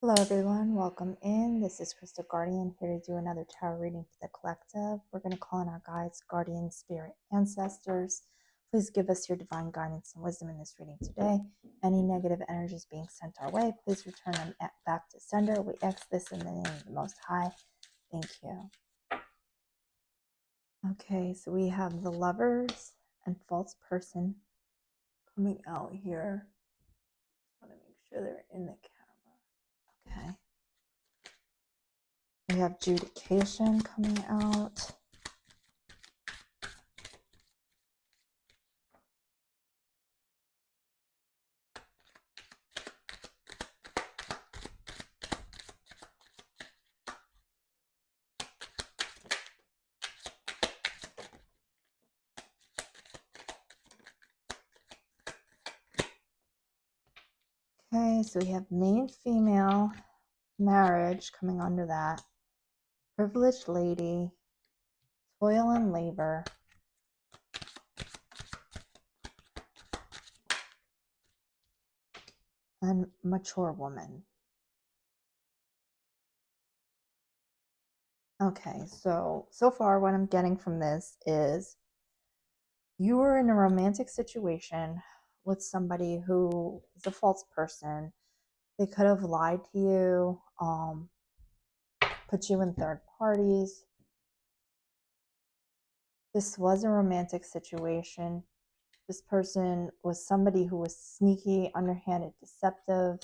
Hello, everyone. Welcome in. This is Crystal Guardian here to do another tarot reading for the collective. We're going to call in our guides, guardians, spirit, ancestors. Please give us your divine guidance and wisdom in this reading today. Any negative energies being sent our way, please return them back to sender. We ask this in the name of the Most High. Thank you. Okay, so we have the Lovers and False Person coming out here. I want to make sure they're in the camera. Okay. We have Judication coming out. Okay, so we have main female, marriage coming under that, privileged lady, toil and labor, and mature woman. Okay, so far what I'm getting from this is you were in a romantic situation with somebody who is a false person. They could have lied to you, put you in third parties. This was a romantic situation. This person was somebody who was sneaky, underhanded, deceptive.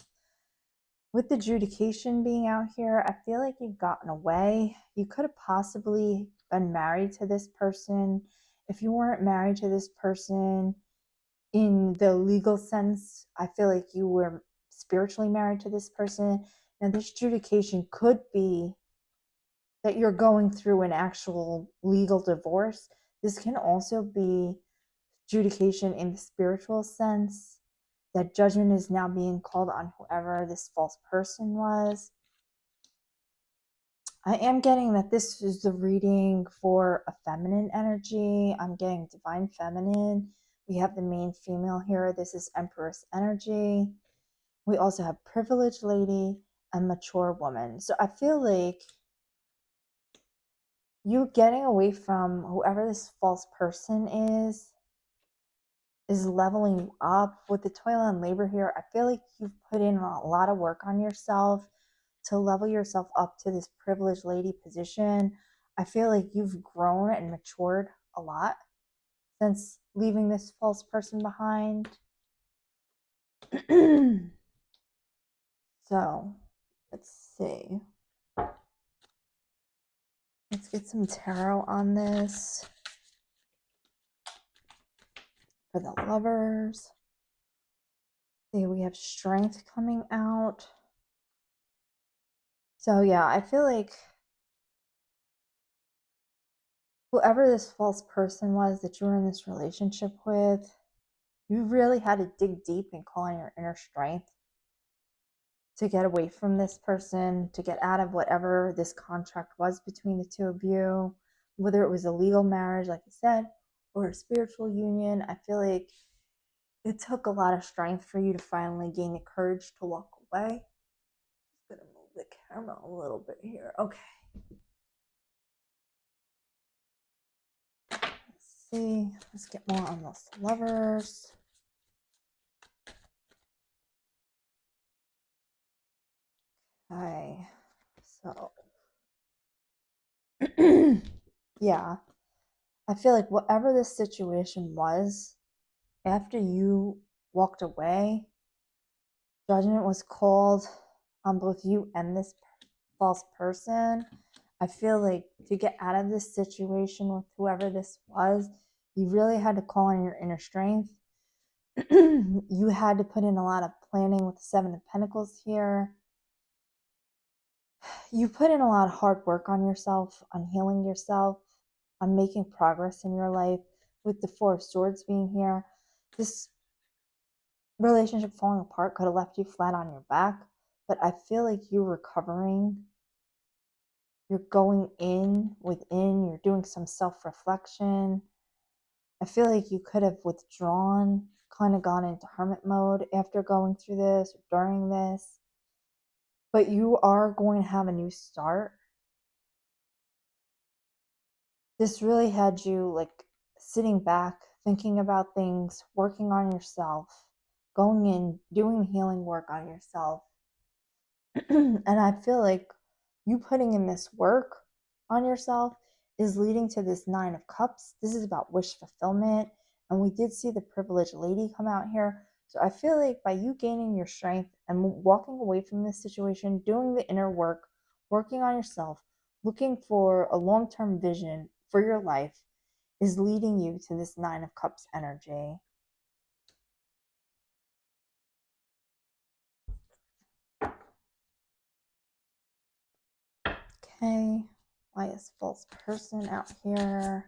With the adjudication being out here, I feel like you've gotten away. You could have possibly been married to this person. If you weren't married to this person in the legal sense, I feel like you were spiritually married to this person. Now, this adjudication could be that you're going through an actual legal divorce. This can also be adjudication in the spiritual sense, that judgment is now being called on whoever this false person was. I am getting that this is the reading for a feminine energy. I'm getting divine feminine. We have the main female here. This is Empress energy. We also have privileged lady and mature woman. So I feel like you getting away from whoever this false person is leveling you up. With the toil and labor here, I feel like you've put in a lot of work on yourself to level yourself up to this privileged lady position. I feel like you've grown and matured a lot since leaving this false person behind. So let's see. Let's get some tarot on this for the lovers. See, we have strength coming out. So yeah, I feel like whoever this false person was that you were in this relationship with, you really had to dig deep and call on your inner strength to get away from this person, to get out of whatever this contract was between the two of you, whether it was a legal marriage, like I said, or a spiritual union. I feel like it took a lot of strength for you to finally gain the courage to walk away. Just gonna move the camera a little bit here. Okay. Let's see. Let's get more on those lovers. Okay. So yeah, I feel like whatever this situation was, after you walked away, judgment was called on both you and this false person. I feel like to get out of this situation with whoever this was, you really had to call on your inner strength. You had to put in a lot of planning with the Seven of Pentacles here. You put in a lot of hard work on yourself, on healing yourself, on making progress in your life. With the Four of Swords being here, this relationship falling apart could have left you flat on your back, but I feel like you're recovering. You're going in within, you're doing some self-reflection. I feel like you could have withdrawn, kind of gone into hermit mode after going through this or during this. but you are going to have a new start. This really had you like sitting back, thinking about things, working on yourself, going in, doing healing work on yourself. And I feel like you putting in this work on yourself is leading to this Nine of Cups. This is about wish fulfillment. And we did see the privileged lady come out here. So I feel like by you gaining your strength and walking away from this situation, doing the inner work, working on yourself, looking for a long term vision for your life is leading you to this Nine of Cups energy. Okay. Why is false person out here?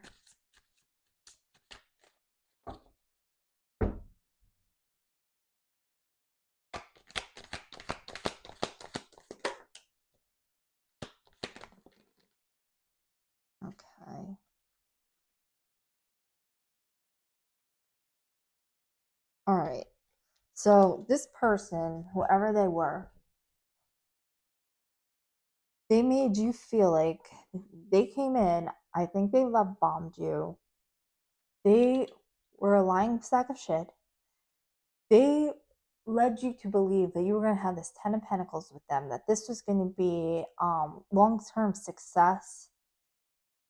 Okay. All right. So this person, whoever they were, they made you feel like they came in, I think they love bombed you. They were a lying sack of shit. They led you to believe that you were going to have this 10 of pentacles with them, that this was going to be long-term success,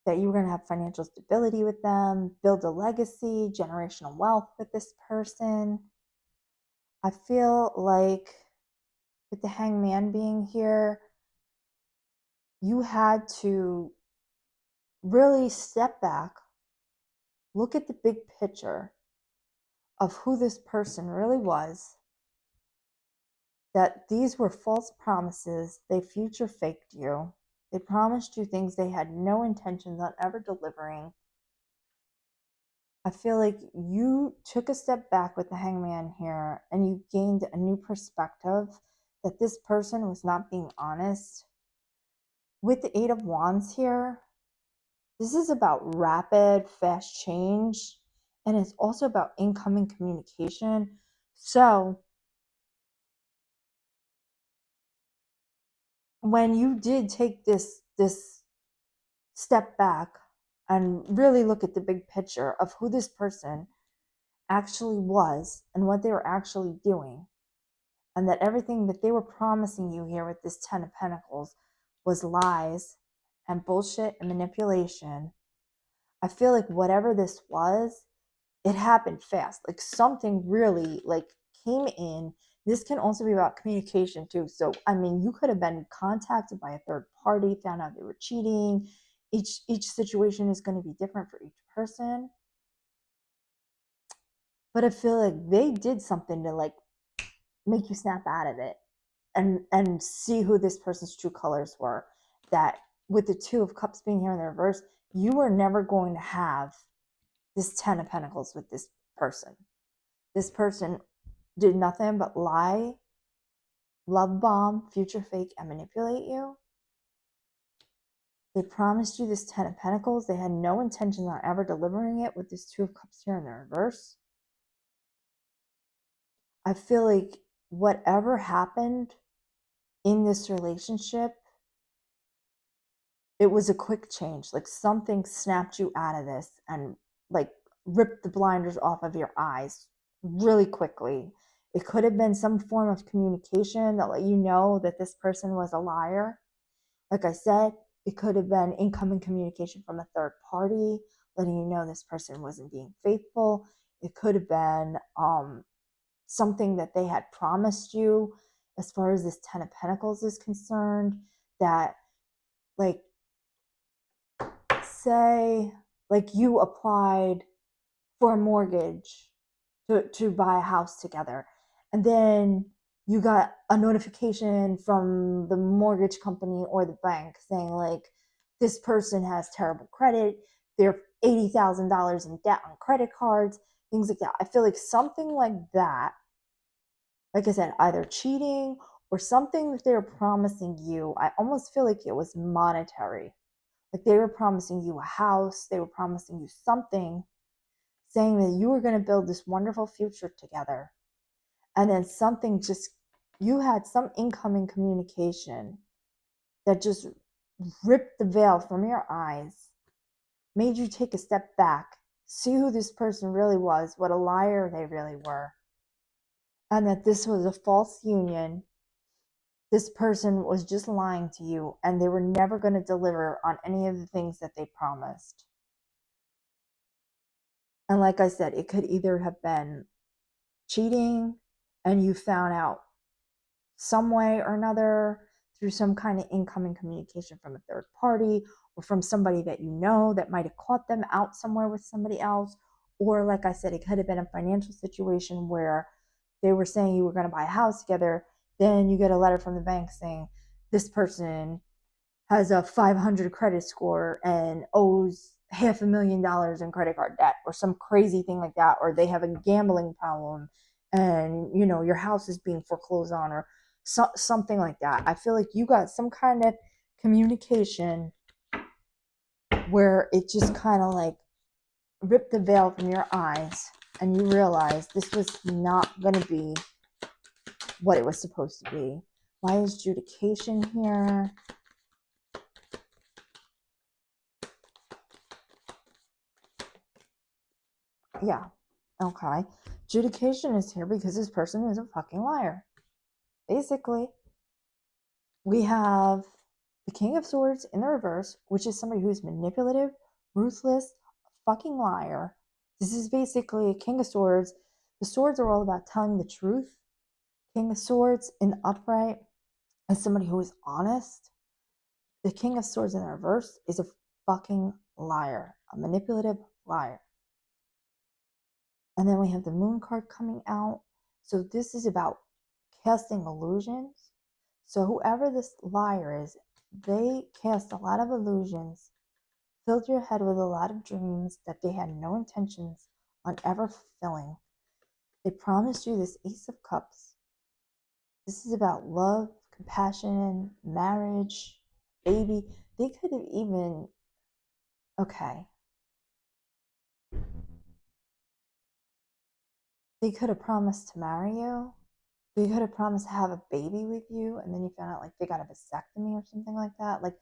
that you were going to have financial stability with them, build a legacy, generational wealth with this person. I feel like with the hangman being here, you had to really step back, look at the big picture of who this person really was, that these were false promises. They future faked you. They promised you things they had no intentions on ever delivering. I feel like you took a step back with the hangman here and you gained a new perspective that this person was not being honest. With the Eight of Wands here, this is about rapid, fast change, and it's also about incoming communication. So when you did take this step back and really look at the big picture of who this person actually was and what they were actually doing, and that everything that they were promising you here with this 10 of Pentacles was lies and bullshit and manipulation, I feel like whatever this was, it happened fast. Like something really like came in. This can also be about communication too. So I mean, you could have been contacted by a third party, found out they were cheating. Each situation is going to be different for each person. But I feel like they did something to like make you snap out of it and see who this person's true colors were. That with the Two of Cups being here in the reverse, you were never going to have this 10 of Pentacles with this person. This person did nothing but lie, love bomb, future fake, and manipulate you. They promised you this 10 of Pentacles. They had no intention on ever delivering it with this Two of Cups here in the reverse. I feel like whatever happened in this relationship, it was a quick change. Like something snapped you out of this and like ripped the blinders off of your eyes really quickly. It could have been some form of communication that let you know that this person was a liar. Like I said, it could have been incoming communication from a third party letting you know this person wasn't being faithful. It could have been something that they had promised you as far as this 10 of Pentacles is concerned, that like say like you applied for a mortgage to buy a house together, and then you got a notification from the mortgage company or the bank saying like this person has terrible credit, they're $80,000 in debt on credit cards, things like that. I feel like something like that, like I said, either cheating or something that they were promising you. I almost feel like it was monetary. Like they were promising you a house, they were promising you something, saying that you were going to build this wonderful future together. And then something just you had some incoming communication that just ripped the veil from your eyes, made you take a step back, see who this person really was, what a liar they really were, and that this was a false union. This person was just lying to you, and they were never going to deliver on any of the things that they promised. And like I said, it could either have been cheating and you found out some way or another through some kind of incoming communication from a third party, or from somebody that you know that might have caught them out somewhere with somebody else. Or like I said, it could have been a financial situation where they were saying you were going to buy a house together, then you get a letter from the bank saying this person has a 500 credit score and owes $500,000 in credit card debt, or some crazy thing like that, or they have a gambling problem and your house is being foreclosed on, or something like that. I feel like you got some kind of communication where it just kind of like ripped the veil from your eyes, and you realized this was not going to be what it was supposed to be. Why is adjudication here? Yeah, okay. Adjudication is here because this person is a fucking liar. Basically, we have the King of Swords in the reverse, which is somebody who's manipulative, ruthless, fucking liar. This is basically a King of Swords. The swords are all about telling the truth. King of Swords in the upright is somebody who is honest. The King of Swords in the reverse is a fucking liar, a manipulative liar. And then we have the Moon card coming out. So this is about casting illusions. So whoever this liar is, they cast a lot of illusions, filled your head with a lot of dreams that they had no intentions on ever fulfilling. They promised you this Ace of Cups. This is about love, compassion, marriage, baby. They could have even, okay, they could have promised to marry you. They could have promised to have a baby with you, and then you found out like they got a vasectomy or something like that. Like,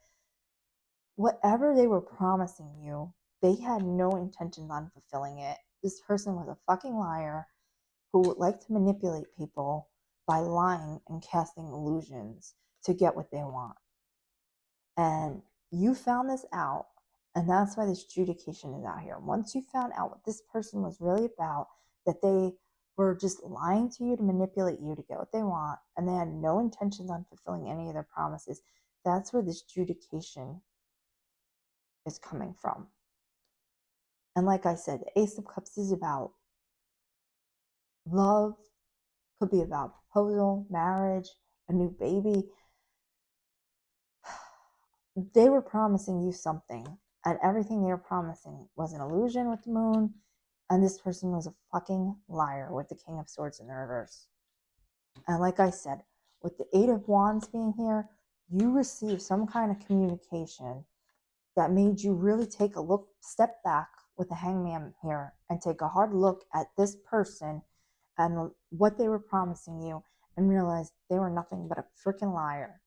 whatever they were promising you, they had no intentions on fulfilling it. This person was a fucking liar who would like to manipulate people by lying and casting illusions to get what they want. And you found this out, and that's why this adjudication is out here. Once you found out what this person was really about, that they were just lying to you to manipulate you to get what they want, and they had no intentions on fulfilling any of their promises, that's where this adjudication is coming from. And like I said, the Ace of Cups is about love, could be about proposal, marriage, a new baby. They were promising you something, and everything they were promising was an illusion with the Moon, and this person was a fucking liar with the King of Swords in the reverse. And like I said, with the Eight of Wands being here, you received some kind of communication that made you really take a look, step back with the Hangman here, and take a hard look at this person and what they were promising you, and realize they were nothing but a freaking liar.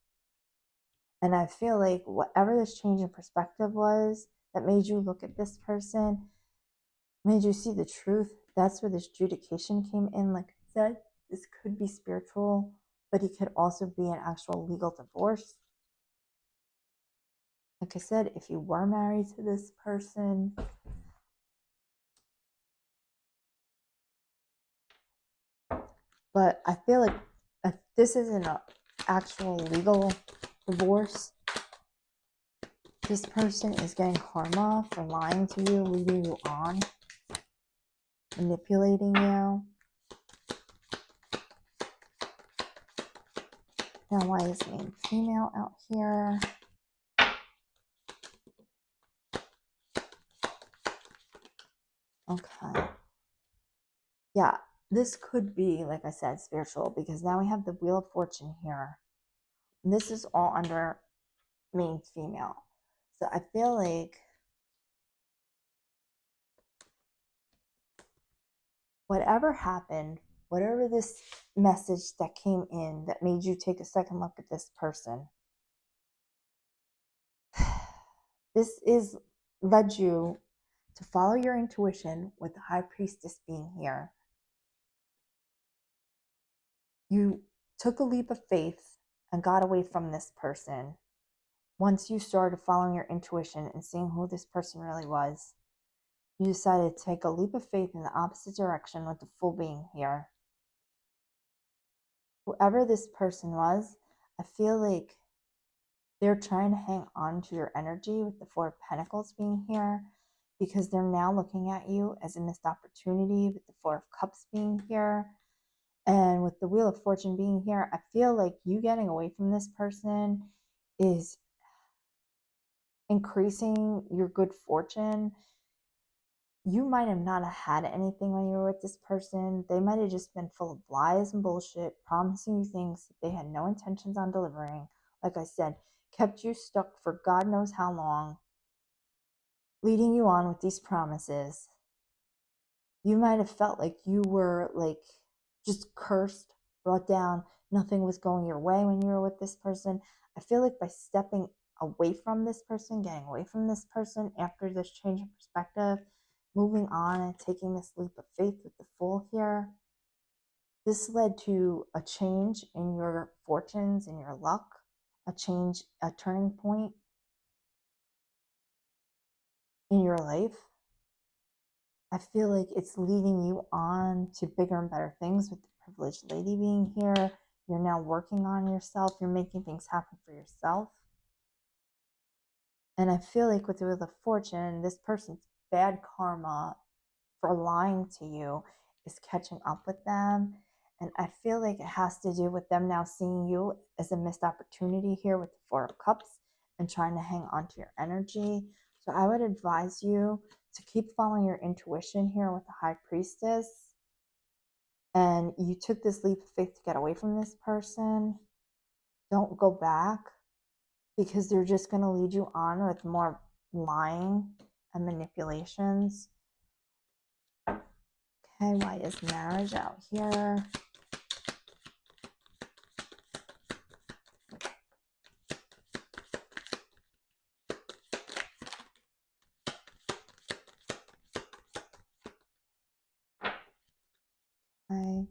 And I feel like whatever this change in perspective was that made you look at this person, made you see the truth, that's where this adjudication came in. Like I said, this could be spiritual, but it could also be an actual legal divorce. Like I said, if you were married to this person, but I feel like if this isn't an actual legal divorce, this person is getting karma for lying to you, leading you on, manipulating you. Now, why is main female out here? Okay. Yeah, this could be, like I said, spiritual, because now we have the Wheel of Fortune here. And this is all under main female. So I feel like whatever happened whatever this message that came in that made you take a second look at this person, this is led you to follow your intuition with the high priestess being here. You took a leap of faith and got away from this person. Once you started following your intuition and seeing who this person really was, you decided to take a leap of faith in the opposite direction with the Fool being here. Whoever this person was, I feel like they're trying to hang on to your energy with the Four of Pentacles being here, because they're now looking at you as a missed opportunity with the Four of Cups being here. And with the Wheel of Fortune being here, I feel like you getting away from this person is increasing your good fortune. You might have not had anything when you were with this person. They might have just been full of lies and bullshit, promising you things that they had no intentions on delivering. Like I said, kept you stuck for God knows how long, leading you on with these promises. You might have felt like you were like just cursed, brought down, nothing was going your way when you were with this person. I feel like by stepping away from this person, getting away from this person after this change of perspective, moving on and taking this leap of faith with the Fool here, this led to a change in your fortunes, in your luck, a change, a turning point in your life. I feel like it's leading you on to bigger and better things with the privileged lady being here. You're now working on yourself. You're making things happen for yourself. And I feel like with the Wheel of Fortune, this person's bad karma for lying to you is catching up with them. And I feel like it has to do with them now seeing you as a missed opportunity here with the Four of Cups and trying to hang on to your energy. So I would advise you to keep following your intuition here with the High Priestess. And you took this leap of faith to get away from this person. Don't go back, because they're just going to lead you on with more lying and manipulations. Okay, why is marriage out here? Okay.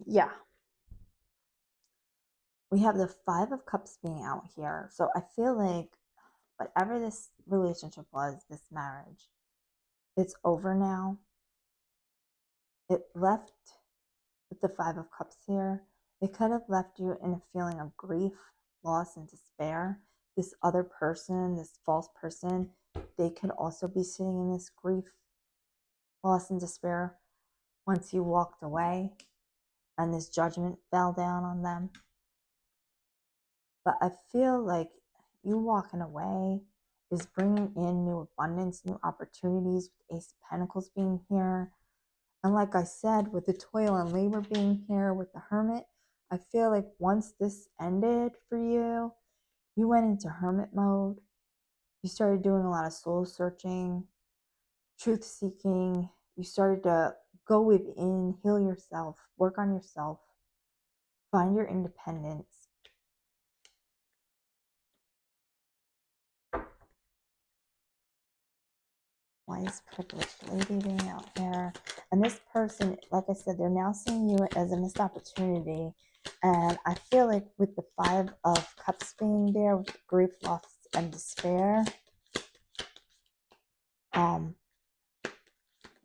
Yeah. We have the Five of Cups being out here. So I feel like whatever this relationship was, this marriage, it's over now. It left with the Five of Cups here. It could have left you in a feeling of grief, loss, and despair. This other person, this false person, they could also be sitting in this grief, loss, and despair once you walked away and this judgment fell down on them. But I feel like you walking away is bringing in new abundance, new opportunities with Ace of Pentacles being here. And like I said, with the toil and labor being here with the Hermit, I feel like once this ended for you, you went into hermit mode. You started doing a lot of soul searching, truth seeking. You started to go within, heal yourself, work on yourself, find your independence. Wise privileged lady being out here. And this person, like I said, they're now seeing you as a missed opportunity. And I feel like with the Five of Cups being there, with grief, loss, and despair,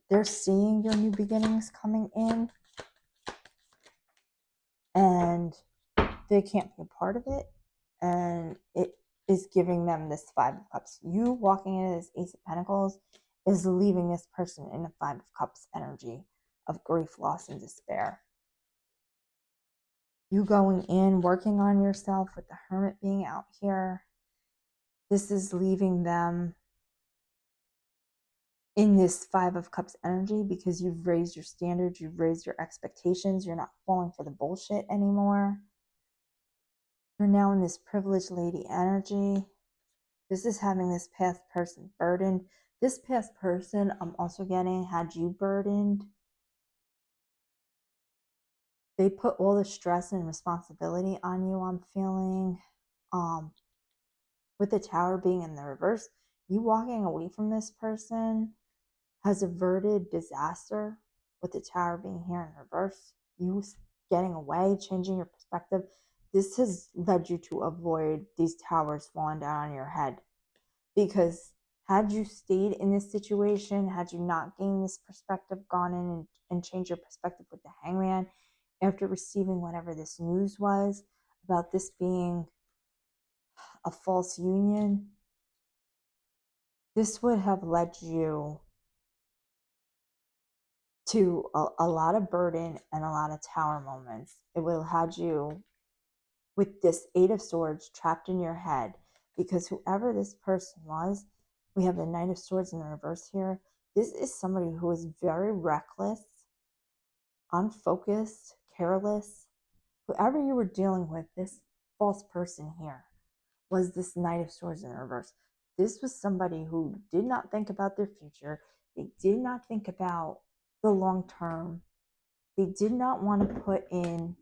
they're seeing your new beginnings coming in, and they can't be a part of it. And it is giving them this Five of Cups. You walking in as Ace of Pentacles is leaving this person in a Five of Cups energy of grief, loss, and despair. You going in, working on yourself with the Hermit being out here. This is leaving them in this Five of Cups energy because you've raised your standards, you've raised your expectations, you're not falling for the bullshit anymore. You're now in this privileged lady energy. This is having this past person burdened. This past person I'm also getting had you burdened. They put all the stress and responsibility on you, I'm feeling. Um, with the tower being in the reverse, you walking away from this person has averted disaster. With the tower being here in reverse, you getting away, changing your perspective, this has led you to avoid these towers falling down on your head. Because had you stayed in this situation, had you not gained this perspective, gone in and changed your perspective with the hangman after receiving whatever this news was about this being a false union, this would have led you to a lot of burden and a lot of tower moments. It would have had you with this Eight of Swords trapped in your head, because whoever this person was, we have the Knight of Swords in the reverse here. This is somebody who is very reckless, unfocused, careless. Whoever you were dealing with, this false person here, was this Knight of Swords in the reverse. This was somebody who did not think about their future. They did not think about the long term. They did not want to put in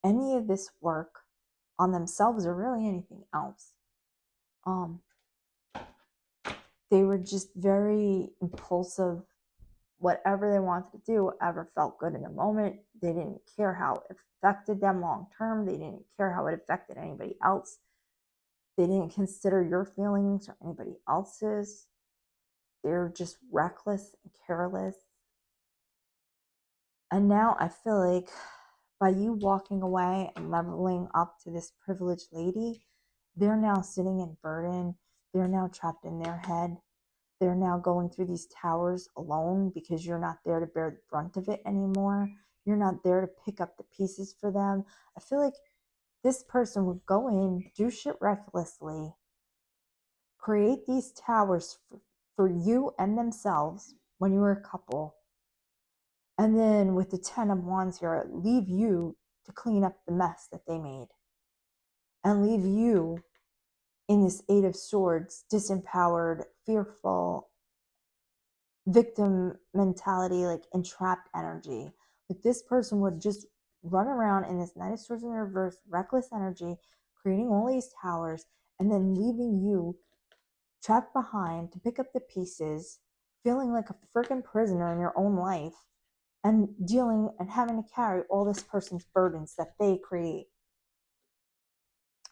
any of this work on themselves or really anything else. Um, they were just very impulsive. Whatever they wanted to do, whatever felt good in the moment, they didn't care how it affected them long term. They didn't care how it affected anybody else. They didn't consider your feelings or anybody else's. They're just reckless and careless. And now I feel like by you walking away and leveling up to this privileged lady, they're now sitting in burden. They're now trapped in their head. They're now going through these towers alone because you're not there to bear the brunt of it anymore. You're not there to pick up the pieces for them. I feel like this person would go in, do shit recklessly, create these towers for you and themselves when you were a couple. And then with the 10 of Wands here, leave you to clean up the mess that they made. And leave you in this Eight of Swords, disempowered, fearful, victim mentality, like entrapped energy. Like this person would just run around in this Knight of Swords in reverse, reckless energy, creating all these towers, and then leaving you trapped behind to pick up the pieces, feeling like a freaking prisoner in your own life, and dealing and having to carry all this person's burdens that they create.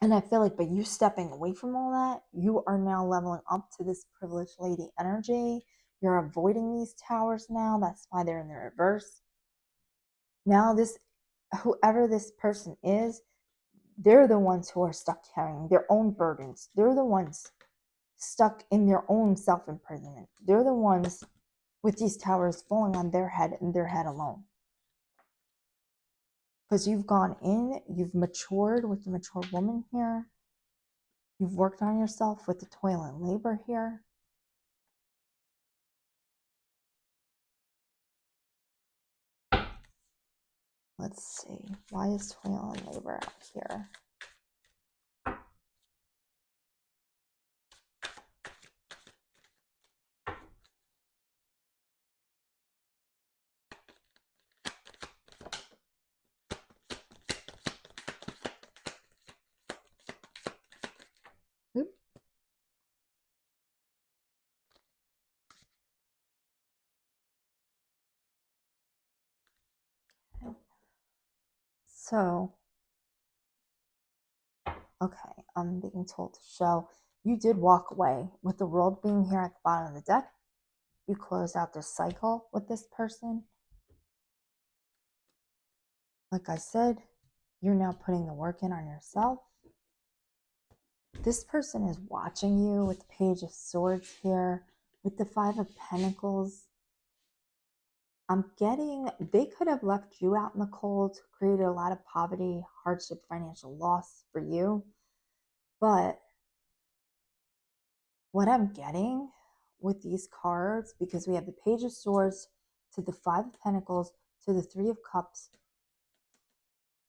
And I feel like by you stepping away from all that, you are now leveling up to this privileged lady energy. You're avoiding these towers now. That's why they're in the reverse. Now this, whoever this person is, they're the ones who are stuck carrying their own burdens. They're the ones stuck in their own self-imprisonment. They're the ones with these towers falling on their head and their head alone. Because you've gone in, you've matured with the mature woman here. You've worked on yourself with the toil and labor here. Let's see. Why is toil and labor out here? Oop. So, okay, I'm being told to show you did walk away with the world being here at the bottom of the deck. You closed out this cycle with this person. Like I said, you're now putting the work in on yourself. This person is watching you with the Page of Swords here, with the Five of Pentacles. I'm getting, they could have left you out in the cold, created a lot of poverty, hardship, financial loss for you. But what I'm getting with these cards, because we have the Page of Swords to the Five of Pentacles to the Three of Cups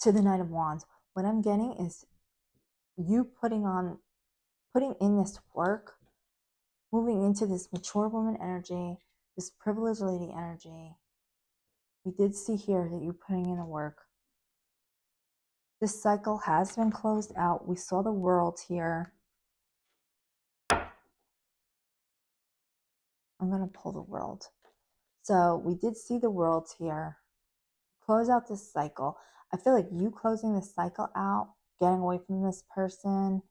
to the Knight of Wands, what I'm getting is you putting in this work moving into this mature woman energy, this privileged lady energy. We did see here that you're putting in a work. This cycle has been closed out. We saw the world here. I'm going to pull the world. So we did see the world here. Close out this cycle. I feel like you closing this cycle out, getting away from this person,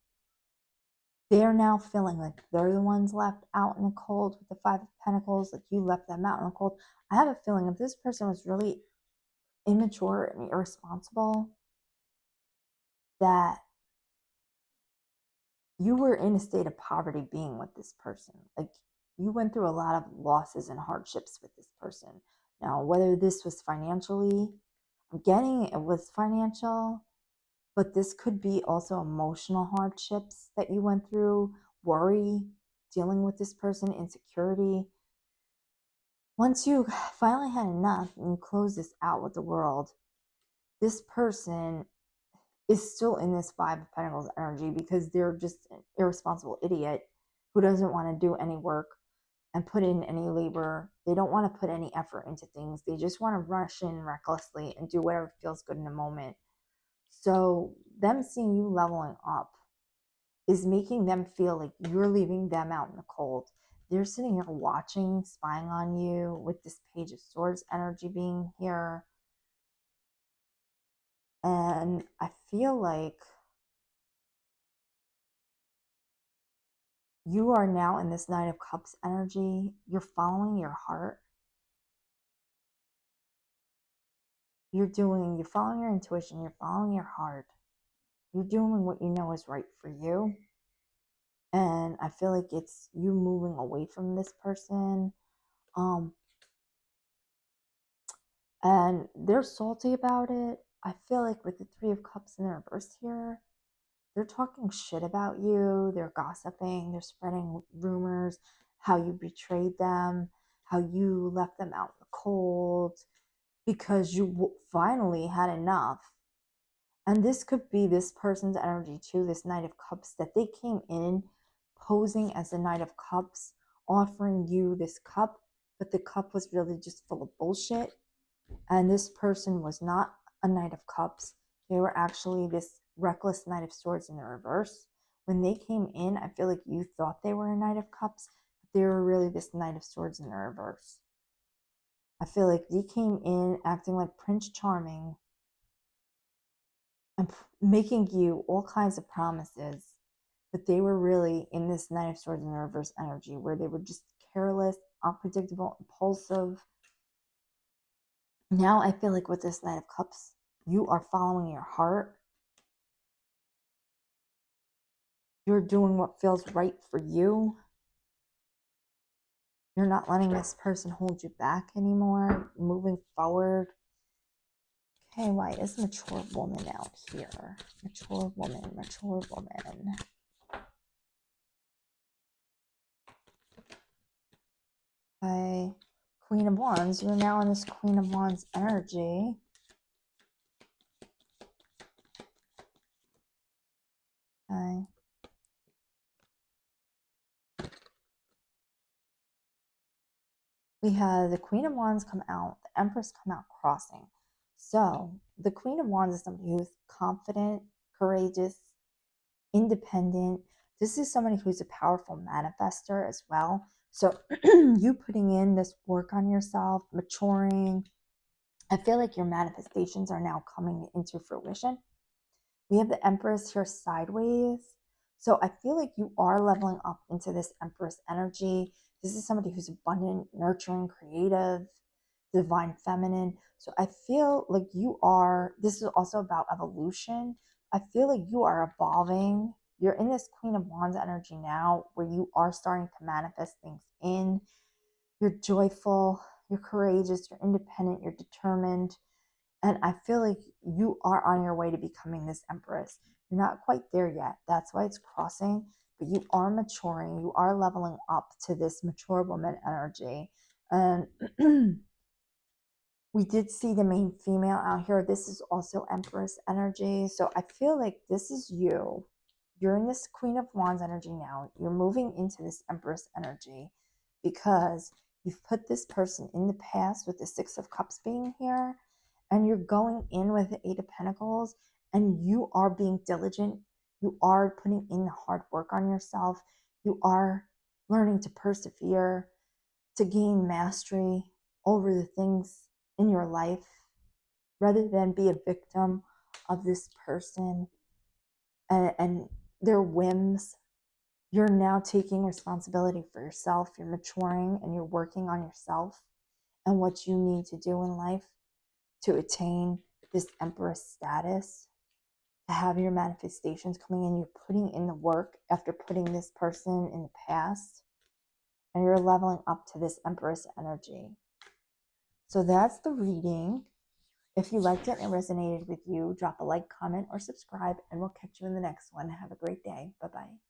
they're now feeling like they're the ones left out in the cold with the Five of Pentacles, like you left them out in the cold. I have a feeling if this person was really immature and irresponsible, that you were in a state of poverty being with this person. Like you went through a lot of losses and hardships with this person. Now, whether this was financially, I'm getting it was financial, but this could be also emotional hardships that you went through, worry, dealing with this person, insecurity. Once you finally had enough and you close this out with the world, this person is still in this Five of Pentacles energy because they're just an irresponsible idiot who doesn't want to do any work and put in any labor. They don't want to put any effort into things. They just want to rush in recklessly and do whatever feels good in the moment. So them seeing you leveling up is making them feel like you're leaving them out in the cold. They're sitting here watching, spying on you with this Page of Swords energy being here. And I feel like you are now in this Knight of Cups energy. You're following your heart. You're following your intuition. You're following your heart. You're doing what you know is right for you. And I feel like it's you moving away from this person. And they're salty about it. I feel like with the Three of Cups in the reverse here, they're talking shit about you. They're gossiping. They're spreading rumors, how you betrayed them, how you left them out in the cold because you finally had enough. And this could be this person's energy too, this Knight of Cups, that they came in posing as the Knight of Cups, offering you this cup, but the cup was really just full of bullshit. And this person was not a Knight of Cups. They were actually this reckless Knight of Swords in the reverse. When they came in, I feel like you thought they were a Knight of Cups, but they were really this Knight of Swords in the reverse. I feel like they came in acting like Prince Charming and making you all kinds of promises, but they were really in this Knight of Swords in the reverse energy where they were just careless, unpredictable, impulsive. Now I feel like with this Knight of Cups, you are following your heart. You're doing what feels right for you. You're not letting this person hold you back anymore. Moving forward. Okay, why is mature woman out here? Mature woman, mature woman. Okay, Queen of Wands. You're now in this Queen of Wands energy. Okay. We have the Queen of Wands come out, the Empress come out crossing. So the Queen of Wands is somebody who's confident, courageous, independent. This is somebody who's a powerful manifester as well. So you putting in this work on yourself, maturing, I feel like your manifestations are now coming into fruition. We have the Empress here sideways. So I feel like you are leveling up into this Empress energy. This is somebody who's abundant, nurturing, creative, divine feminine. So I feel like you are, this is also about evolution. I feel like you are evolving. You're in this Queen of Wands energy now where you are starting to manifest things in. You're joyful, you're courageous, you're independent, you're determined. And I feel like you are on your way to becoming this Empress. You're not quite there yet. That's why it's crossing. But you are maturing. You are leveling up to this mature woman energy. And we did see the main female out here. This is also Empress energy. So I feel like this is you you're in this Queen of Wands energy now. You're moving into this Empress energy because you've put this person in the past with the Six of Cups being here, and you're going in with the Eight of Pentacles, and you are being diligent. You are putting in the hard work on yourself. You are learning to persevere, to gain mastery over the things in your life rather than be a victim of this person and their whims. You're now taking responsibility for yourself. You're maturing and you're working on yourself and what you need to do in life to attain this Empress status, to have your manifestations coming in. You're putting in the work after putting this person in the past, and you're leveling up to this Empress energy. So that's the reading. If you liked it and it resonated with you, drop a like, comment, or subscribe, and we'll catch you in the next one. Have a great day. Bye-bye.